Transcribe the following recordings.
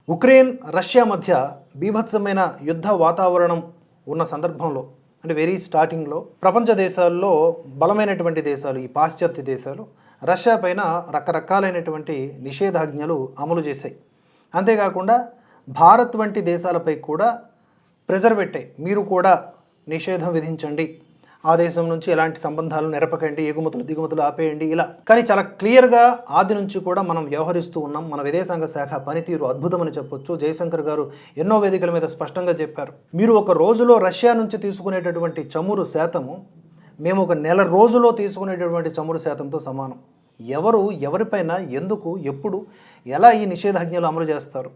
Ukraine Russia మధ్య బీభత్సమైన యుద్ధ వాతావరణం ఉన్న సందర్భంలో అంటే వెరీ స్టార్టింగ్లో ప్రపంచ దేశాల్లో బలమైనటువంటి దేశాలు ఈ పాశ్చాత్య దేశాలు రష్యా పైన రకరకాలైనటువంటి నిషేధాజ్ఞలు అమలు చేశాయి. అంతేకాకుండా భారత్ వంటి దేశాలపై కూడా ప్రెజర్ పెట్టాయి. మీరు కూడా నిషేధం విధించండి, ఆ దేశం నుంచి ఎలాంటి సంబంధాలు నెరపకండి, ఎగుమతులు దిగుమతులు ఆపేయండి ఇలా. కానీ చాలా క్లియర్గా ఆది నుంచి కూడా మనం వ్యవహరిస్తూ ఉన్నాం. మన విదేశాంగ శాఖ పనితీరు అద్భుతమని చెప్పొచ్చు. జయశంకర్ గారు ఎన్నో వేదికల మీద స్పష్టంగా చెప్పారు. మీరు ఒక రోజులో రష్యా నుంచి తీసుకునేటటువంటి చమురు శాతము మేము ఒక నెల రోజులో తీసుకునేటటువంటి చమురు శాతంతో సమానం. ఎవరు ఎవరిపైన ఎందుకు ఎప్పుడు ఎలా ఈ నిషేధాజ్ఞలు అమలు చేస్తారు?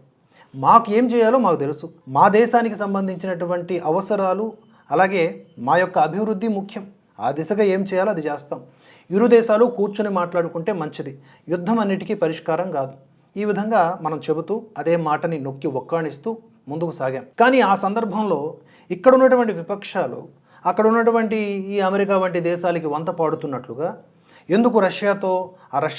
మాకు ఏం చేయాలో మాకు తెలుసు. మా దేశానికి సంబంధించినటువంటి అవసరాలు అలాగే మా యొక్క అభివృద్ధి ముఖ్యం. ఆ దిశగా ఏం చేయాలో అది చేస్తాం. ఇరు దేశాలు కూర్చొని మాట్లాడుకుంటే మంచిది. యుద్ధం అన్నిటికీ పరిష్కారం కాదు. ఈ విధంగా మనం చెబుతూ అదే మాటని నొక్కి ఒక్కాణిస్తూ ముందుకు సాగాం. కానీ ఆ సందర్భంలో ఇక్కడ ఉన్నటువంటి విపక్షాలు అక్కడ ఉన్నటువంటి ఈ అమెరికా వంటి దేశాలకి వంత పాడుతున్నట్లుగా ఎందుకు రష్యాతో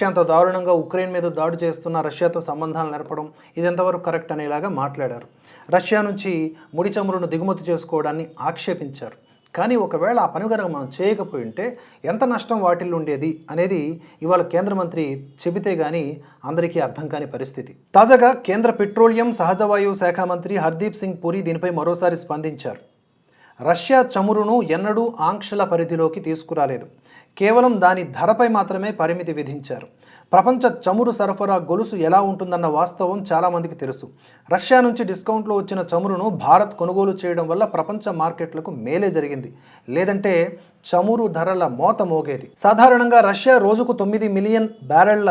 అంత దారుణంగా ఉక్రెయిన్ మీద దాడి చేస్తున్న రష్యాతో సంబంధాలు నెరపడం ఇది ఎంతవరకు కరెక్ట్ అనేలాగా మాట్లాడారు. రష్యా నుంచి ముడి చమురును దిగుమతి చేసుకోవడాన్ని ఆక్షేపించారు. కానీ ఒకవేళ ఆ పని కనుక మనం చేయకపోయి ఉంటే ఎంత నష్టం వాటిల్లో ఉండేది అనేది ఇవాళ కేంద్ర మంత్రి చెబితే కానీ అందరికీ అర్థం కాని పరిస్థితి. తాజాగా కేంద్ర పెట్రోలియం సహజవాయువు శాఖ మంత్రి హర్దీప్ సింగ్ పురి దీనిపై మరోసారి స్పందించారు. రష్యా చమురును ఎన్నడూ ఆంక్షల పరిధిలోకి తీసుకురాలేదు. కేవలం దాని ధరపై మాత్రమే పరిమితి విధించారు. ప్రపంచ చమురు సరఫరా గొలుసు ఎలా ఉంటుందన్న వాస్తవం చాలామందికి తెలుసు. రష్యా నుంచి డిస్కౌంట్లో వచ్చిన చమురును భారత్ కొనుగోలు చేయడం వల్ల ప్రపంచ మార్కెట్లకు మేలే జరిగింది. లేదంటే చమురు ధరల మోత మోగేది. సాధారణంగా రష్యా రోజుకు 9 మిలియన్ బ్యారెళ్ల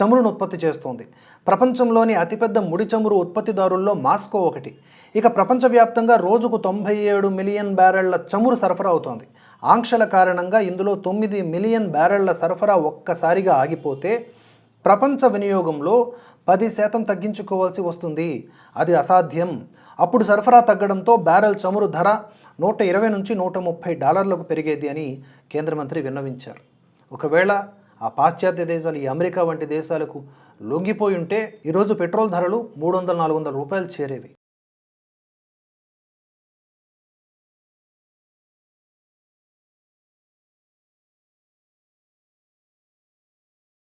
చమురును ఉత్పత్తి చేస్తోంది. ప్రపంచంలోని అతిపెద్ద ముడి చమురు ఉత్పత్తిదారుల్లో మాస్కో ఒకటి. ఇక ప్రపంచవ్యాప్తంగా రోజుకు 97 మిలియన్ బ్యారెళ్ల చమురు సరఫరా అవుతోంది. ఆంక్షల కారణంగా ఇందులో 9 మిలియన్ బ్యారెళ్ల సరఫరా ఒక్కసారిగా ఆగిపోతే ప్రపంచ వినియోగంలో 10% తగ్గించుకోవాల్సి వస్తుంది. అది అసాధ్యం. అప్పుడు సరఫరా తగ్గడంతో బ్యారెల్ చమురు ధర $120 నుంచి $130 పెరిగేది అని కేంద్ర మంత్రి విన్నవించారు. ఒకవేళ ఆ పాశ్చాత్య దేశాలు ఈ అమెరికా వంటి దేశాలకు లొంగిపోయి ఉంటే ఈరోజు పెట్రోల్ ధరలు $300-400 చేరేవి.